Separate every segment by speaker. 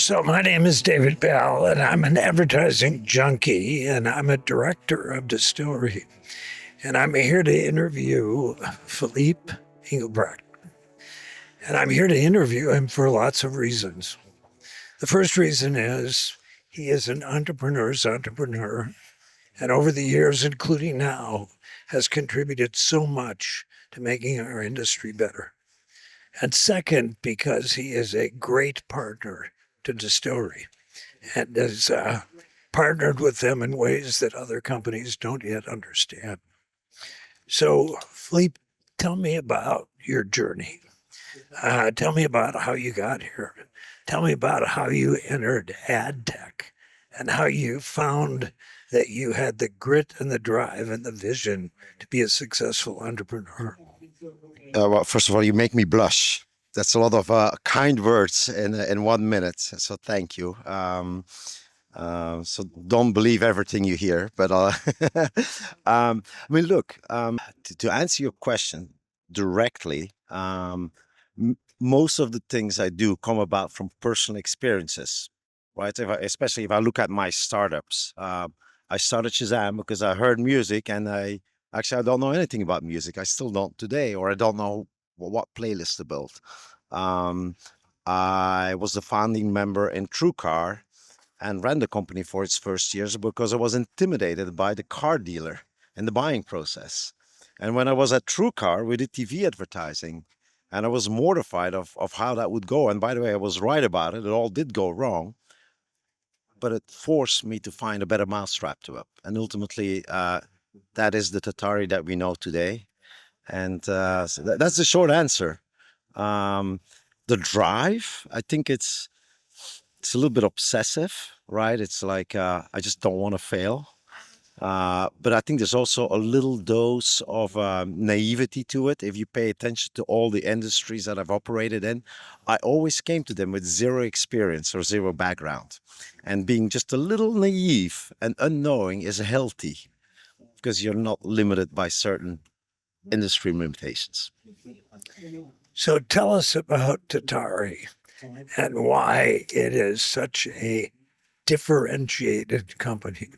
Speaker 1: So my name is David Bell, and I'm an advertising junkie, and I'm a director of Dstillery. And I'm here to interview Philippe Inghelbrecht. And I'm here to interview him for lots of reasons. The first reason is he is an entrepreneur's entrepreneur, and over the years, including now, has contributed so much to making our industry better. And second, because he is a great partner to Dstillery and has partnered with them in ways that other companies don't yet understand. So, Philippe, tell me about your journey. Tell me about how you got here. Tell me about how you entered ad tech and how you found that you had the grit and the drive and the vision to be a successful entrepreneur.
Speaker 2: Well, first of all, you make me blush. That's a lot of kind words in 1 minute. So thank you. So don't believe everything you hear. But look, to answer your question directly, most of the things I do come about from personal experiences, right? Especially if I look at my startups. I started Shazam because I heard music and I don't know anything about music. I still don't today, or I don't know what playlist to build. I was the founding member in TrueCar and ran the company for its first years because I was intimidated by the car dealer and the buying process. And when I was at TrueCar, we did TV advertising, and I was mortified of how that would go. And by the way, I was right about it. It all did go wrong, but it forced me to find a better mousetrap to up. And ultimately, that is the Tatari that we know today. And so that's the short answer. The drive, I think it's a little bit obsessive, right? It's like I just don't want to fail. But I think there's also a little dose of naivety to it. If you pay attention to all the industries that I've operated in, I always came to them with zero experience or zero background. And being just a little naive and unknowing is healthy because you're not limited by certain industry limitations.
Speaker 1: So tell us about Tatari and why it is such a differentiated company.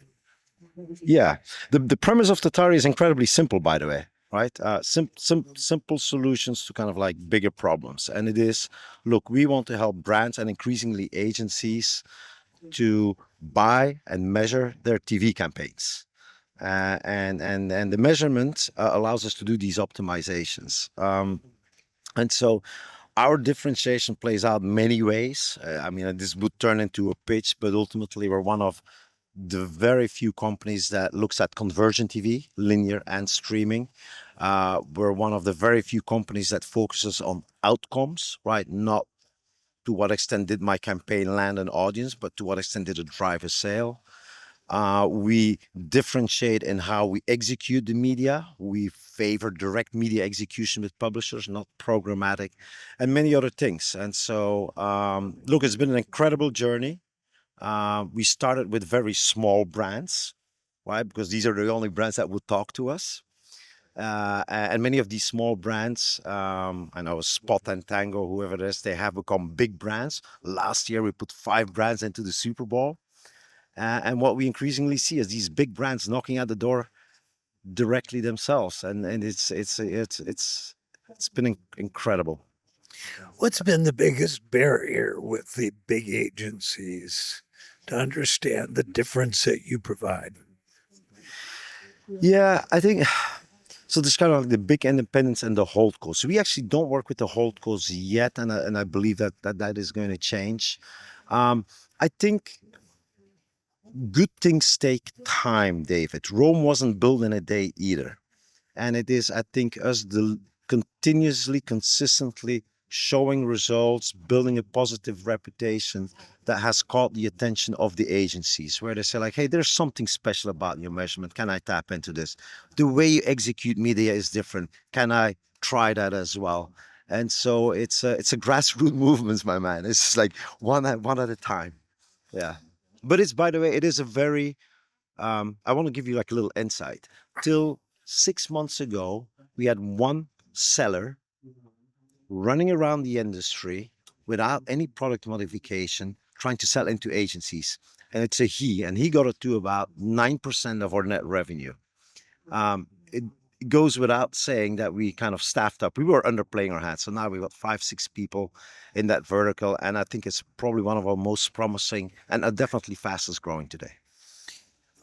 Speaker 2: Yeah, the premise of Tatari is incredibly simple, by the way, right? Simple solutions to kind of like bigger problems. And it is, look, we want to help brands and increasingly agencies to buy and measure their TV campaigns. And the measurement allows us to do these optimizations. And so our differentiation plays out many ways. This would turn into a pitch, but ultimately we're one of the very few companies that looks at convergent TV, linear and streaming. We're one of the very few companies that focuses on outcomes, right? Not to what extent did my campaign land an audience, but to what extent did it drive a sale. We differentiate in how we execute the media. We favor direct media execution with publishers, not programmatic, and many other things. And so, look, it's been an incredible journey. We started with very small brands, right? Because these are the only brands that would talk to us. And many of these small brands, I know Spot and Tango, whoever it is, they have become big brands. Last year, we put 5 brands into the Super Bowl. And what we increasingly see is these big brands knocking at the door directly themselves. And it's been incredible.
Speaker 1: What's been the biggest barrier with the big agencies to understand the difference that you provide?
Speaker 2: Yeah, I think so. There's kind of like the big independents and the holdcos. So we actually don't work with the holdcos yet, and I believe that is going to change. I think good things take time, David. Rome wasn't built in a day either, and it is, I think, us continuously, consistently showing results, building a positive reputation that has caught the attention of the agencies, where they say like, hey, there's something special about your measurement. Can I tap into this? The way you execute media is different. Can I try that as well? And so it's a grassroots movement, my man. It's just like one at a time. Yeah. But it's, by the way, it is a very, I want to give you like a little insight. Till 6 months ago, we had one seller running around the industry without any product modification, trying to sell into agencies. And it's a he, and he got it to about 9% of our net revenue. It goes without saying that we kind of staffed up. We were underplaying our hand. So now we've got 5, 6 people in that vertical. And I think it's probably one of our most promising and definitely fastest growing today.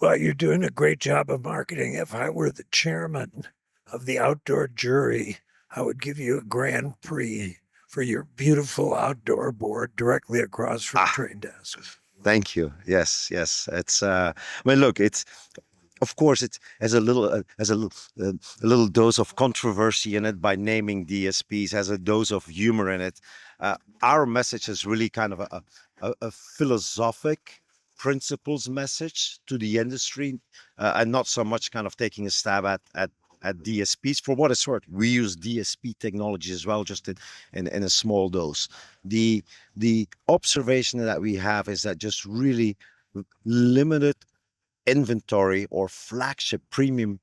Speaker 1: Well, you're doing a great job of marketing. If I were the chairman of the outdoor jury, I would give you a Grand Prix for your beautiful outdoor board directly across from Trade Desk.
Speaker 2: Thank you. Yes, yes. It's I mean, look, it's of course it has a little dose of controversy in it by naming DSPs, has a dose of humor in it. Our message is really kind of a philosophic principles message to the industry, and not so much kind of taking a stab at DSPs. For what it's worth, we use DSP technology as well, just in a small dose. The observation that we have is that just really limited inventory or flagship premium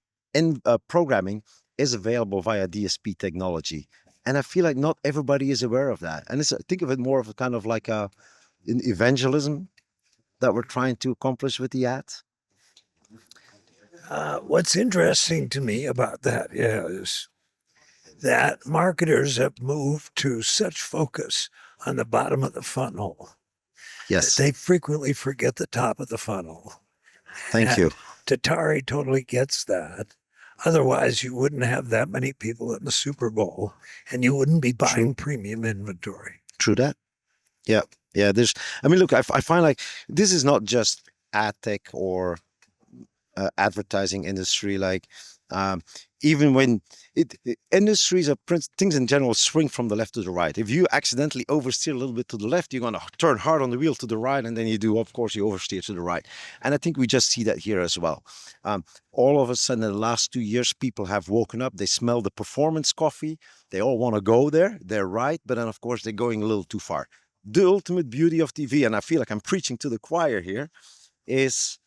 Speaker 2: programming is available via DSP technology. And I feel like not everybody is aware of that. And think of it more of a kind of like an evangelism that we're trying to accomplish with the ads.
Speaker 1: What's interesting to me about that is that marketers have moved to such focus on the bottom of the funnel
Speaker 2: Yes.
Speaker 1: that they frequently forget the top of the funnel.
Speaker 2: Thank you.
Speaker 1: Tatari totally gets that. Otherwise, you wouldn't have that many people in the Super Bowl, and you wouldn't be buying premium inventory.
Speaker 2: True that. Yeah. Yeah. I mean, look, I find like this is not just ad tech or advertising industry. Like, even when industries or things in general swing from the left to the right. If you accidentally oversteer a little bit to the left, you're going to turn hard on the wheel to the right, and then you oversteer to the right. And I think we just see that here as well. All of a sudden, in the last 2 years, people have woken up. They smell the performance coffee. They all want to go there. They're right, but then of course they're going a little too far. The ultimate beauty of TV, and I feel like I'm preaching to the choir here, is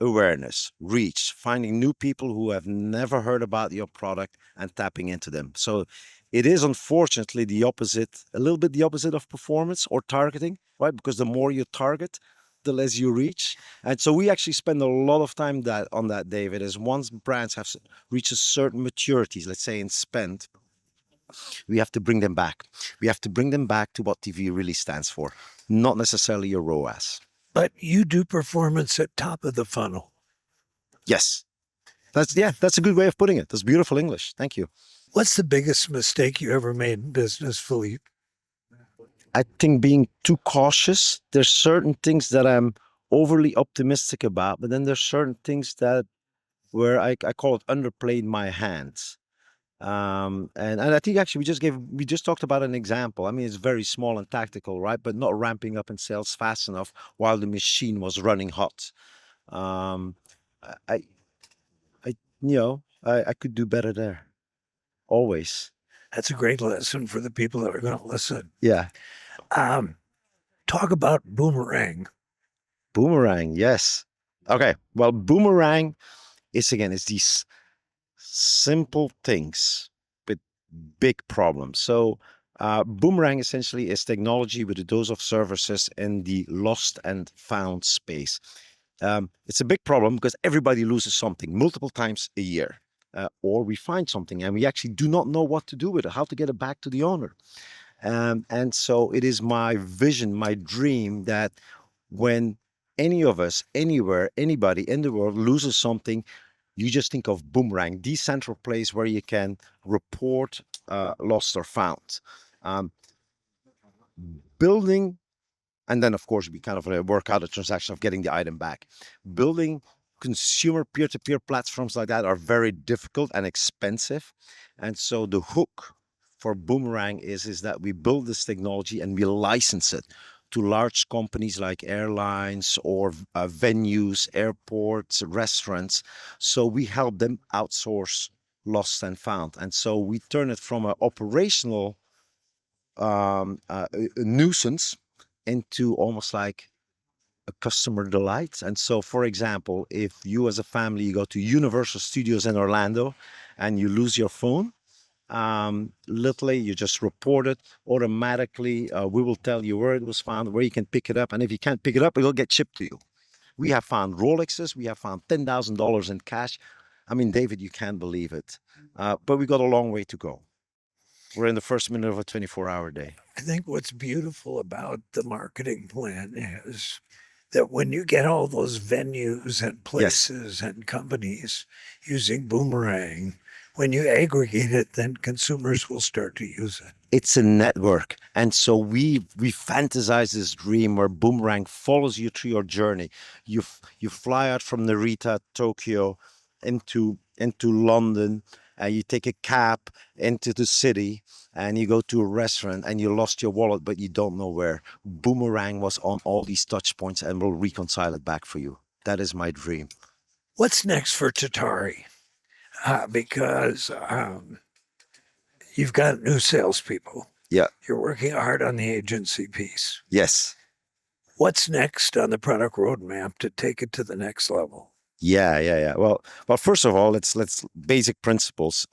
Speaker 2: awareness, reach, finding new people who have never heard about your product and tapping into them. So it is unfortunately the opposite, a little bit the opposite of performance or targeting, right? Because the more you target, the less you reach. And so we actually spend a lot of time on that, David, is once brands have reached a certain maturities, let's say in spend, we have to bring them back. We have to bring them back to what TV really stands for, not necessarily your ROAS.
Speaker 1: But you do performance at top of the funnel.
Speaker 2: Yes. That's a good way of putting it. That's beautiful English. Thank you.
Speaker 1: What's the biggest mistake you ever made in business, Philippe?
Speaker 2: I think being too cautious. There's certain things that I'm overly optimistic about, but then there's certain things where I call it underplayed my hands. And I think actually we just talked about an example. I mean, it's very small and tactical, right? But not ramping up in sales fast enough while the machine was running hot. I I could do better there. Always.
Speaker 1: That's a great lesson for the people that are going to listen.
Speaker 2: Yeah.
Speaker 1: Talk about boomerang.
Speaker 2: Boomerang, yes. Okay. Well, boomerang is these simple things with big problems. So boomerang essentially is technology with a dose of services in the lost and found space. It's a big problem because everybody loses something multiple times a year, or we find something and we actually do not know what to do with it, how to get it back to the owner. And so it is my vision, my dream that when any of us, anywhere, anybody in the world loses something, you just think of boomerang, the central place where you can report lost or found. Building, and then of course we kind of work out a transaction of getting the item back. Building consumer peer-to-peer platforms like that are very difficult and expensive. And so the hook for boomerang is that we build this technology and we license it to large companies like airlines or venues, airports, restaurants. So we help them outsource lost and found. And so we turn it from an operational nuisance into almost like a customer delight. And so, for example, if you as a family, you go to Universal Studios in Orlando and you lose your phone, Literally, you just report it automatically. We will tell you where it was found, where you can pick it up, and if you can't pick it up, it'll get shipped to you. We have found Rolexes. We have found $10,000 in cash. I mean, David, you can't believe it. But we got a long way to go. We're in the first minute of a 24-hour day.
Speaker 1: I think what's beautiful about the marketing plan is that when you get all those venues and
Speaker 2: Yes.
Speaker 1: places and companies using Boomerang, when you aggregate it, then consumers will start to use it.
Speaker 2: It's a network, and so we fantasize this dream where Boomerang follows you through your journey. You fly out from Narita, Tokyo, into London, and you take a cab into the city, and you go to a restaurant, and you lost your wallet, but you don't know where. Boomerang was on all these touch points, and will reconcile it back for you. That is my dream.
Speaker 1: What's next for Tatari? Because you've got new salespeople.
Speaker 2: Yeah.
Speaker 1: You're working hard on the agency piece.
Speaker 2: Yes.
Speaker 1: What's next on the product roadmap to take it to the next level?
Speaker 2: Yeah. Well, first of all, let's basic principles.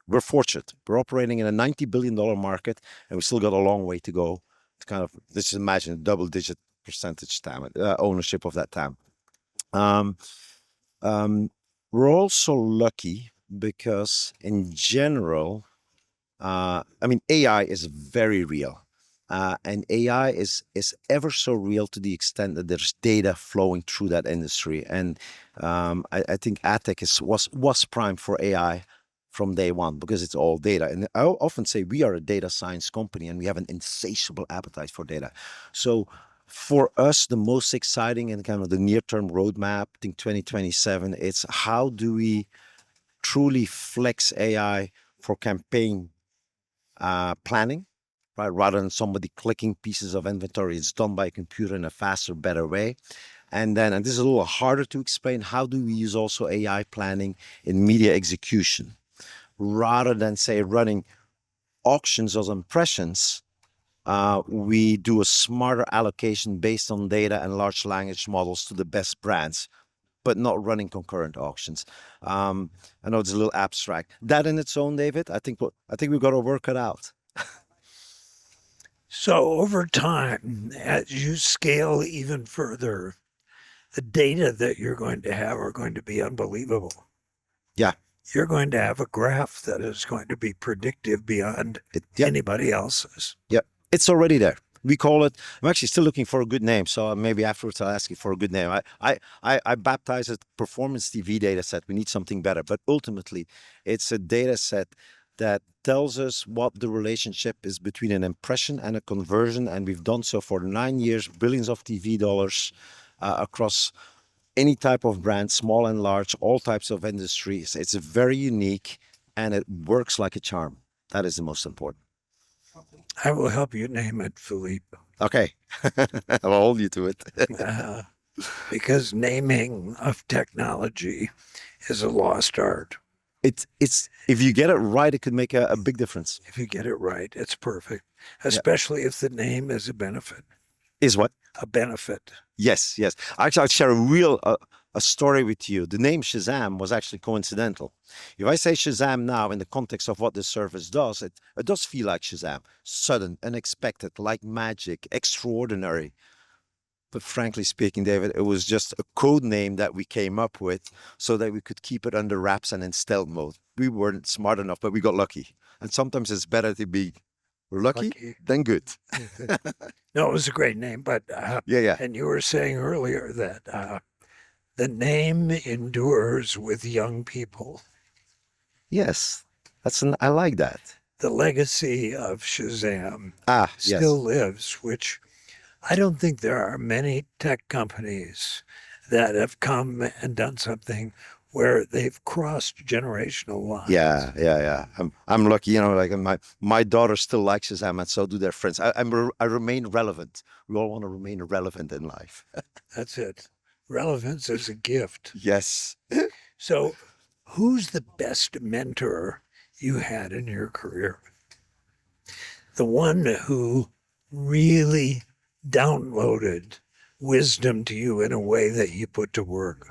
Speaker 2: We're fortunate. We're operating in a $90 billion market, and we still got a long way to go. To kind of, let's just imagine a double-digit percentage TAM, ownership of that TAM. We're also lucky because, in general, I mean, AI is very real. And AI is ever so real to the extent that there's data flowing through that industry. And I think AdTech was primed for AI from day one because it's all data. And I often say we are a data science company and we have an insatiable appetite for data. So for us, the most exciting and kind of the near-term roadmap, I think 2027, it's how do we truly flex AI for campaign planning, right? Rather than somebody clicking pieces of inventory, it's done by a computer in a faster, better way. And then, and this is a little harder to explain, how do we use also AI planning in media execution? Rather than, say, running auctions or impressions, we do a smarter allocation based on data and large language models to the best brands, but not running concurrent auctions. I know it's a little abstract. That in its own, David, I think we've got to work it out.
Speaker 1: So over time, as you scale even further, the data that you're going to have are going to be unbelievable.
Speaker 2: Yeah.
Speaker 1: You're going to have a graph that is going to be predictive beyond anybody else's.
Speaker 2: Yeah, it's already there. We call it, I'm actually still looking for a good name, so maybe afterwards I'll ask you for a good name. I baptize it performance TV data set. We need something better, but ultimately it's a data set that tells us what the relationship is between an impression and a conversion, and we've done so for 9 years, billions of TV dollars across any type of brand, small and large, all types of industries. It's very unique and it works like a charm. That is the most important.
Speaker 1: I will help you name it, Philippe.
Speaker 2: Okay. I'll hold you to it.
Speaker 1: Because naming of technology is a lost art.
Speaker 2: It's if you get it right, it could make a big difference.
Speaker 1: If you get it right, it's perfect. Especially if the name is a benefit.
Speaker 2: Is what?
Speaker 1: A benefit.
Speaker 2: Yes. Actually, I'll share a story with you. The name Shazam was actually coincidental. If I say Shazam now in the context of what this service does, it does feel like Shazam. Sudden, unexpected, like magic, extraordinary. But frankly speaking, David, it was just a code name that we came up with so that we could keep it under wraps and in stealth mode. We weren't smart enough, but we got lucky. And sometimes it's better to be lucky than good.
Speaker 1: No, it was a great name, but
Speaker 2: yeah.
Speaker 1: And you were saying earlier that the name endures with young people.
Speaker 2: Yes, I like that.
Speaker 1: The legacy of Shazam
Speaker 2: yes.
Speaker 1: still lives, which I don't think there are many tech companies that have come and done something where they've crossed generational lines.
Speaker 2: Yeah. I'm lucky, like my daughter still likes Shazam, and so do their friends. I remain relevant. We all want to remain relevant in life.
Speaker 1: That's it. Relevance is a gift.
Speaker 2: Yes.
Speaker 1: So, who's the best mentor you had in your career? The one who really downloaded wisdom to you in a way that you put to work.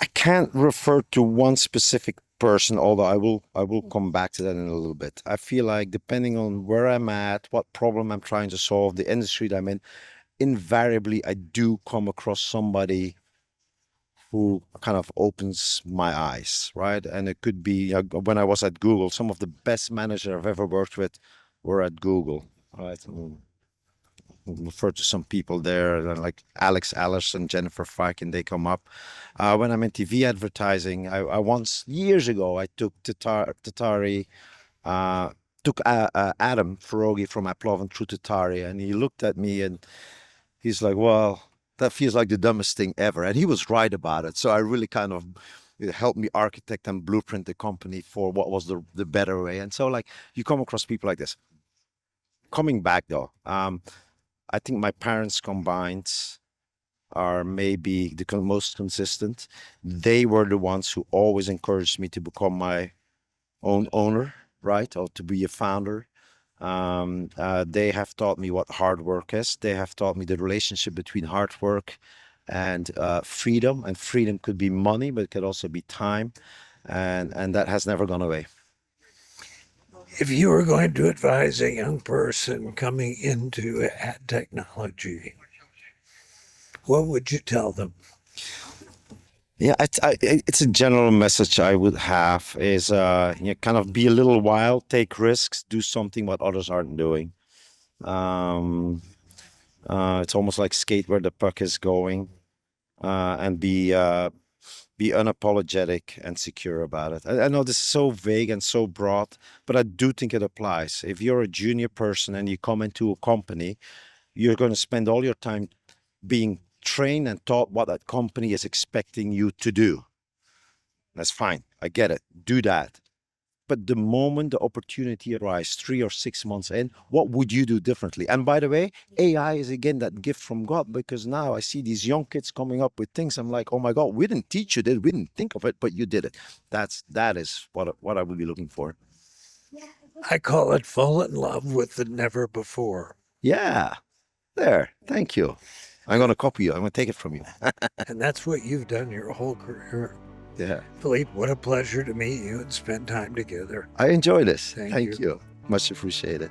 Speaker 2: I can't refer to one specific person, although I will come back to that in a little bit. I feel like depending on where I'm at, what problem I'm trying to solve, the industry that I'm in, invariably I do come across somebody who kind of opens my eyes, right? And it could be when I was at Google, some of the best managers I've ever worked with were at Google, right? Refer to some people there, like Alex Allers and Jennifer Fike, and they come up. When I'm in TV advertising, I once, years ago, I took Tatari, uh, took Adam Ferogi from Aploven through Tatari, and he looked at me and he's like, well, that feels like the dumbest thing ever. And he was right about it. So I really kind of, it helped me architect and blueprint the company for what was the better way. And so like you come across people like this. Coming back though, I think my parents combined are maybe the most consistent. They were the ones who always encouraged me to become my own owner, right? Or to be a founder. They have taught me what hard work is. They have taught me the relationship between hard work and freedom. And freedom could be money, but it could also be time. And that has never gone away.
Speaker 1: If you were going to advise a young person coming into ad technology, what would you tell them?
Speaker 2: Yeah, it's a general message I would have is kind of be a little wild, take risks, do something what others aren't doing. Um, it's almost like skate where the puck is going, and be unapologetic and secure about it. I know this is so vague and so broad, but I do think it applies. If you're a junior person and you come into a company, you're going to spend all your time being trained and taught what that company is expecting you to do. That's fine. I get it. Do that. But the moment the opportunity arises 3 or 6 months in, what would you do differently? And by the way, AI is again that gift from God, because now I see these young kids coming up with things. I'm like, oh my God, we didn't teach you this, we didn't think of it, but you did it. That is what I would be looking for.
Speaker 1: I call it fall in love with the never before.
Speaker 2: Yeah, there. Thank you. I'm going to copy you. I'm going to take it from you.
Speaker 1: And that's what you've done your whole career.
Speaker 2: Yeah.
Speaker 1: Philippe, what a pleasure to meet you and spend time together.
Speaker 2: I enjoy this.
Speaker 1: Thank
Speaker 2: Thank
Speaker 1: you.
Speaker 2: you. Much appreciated.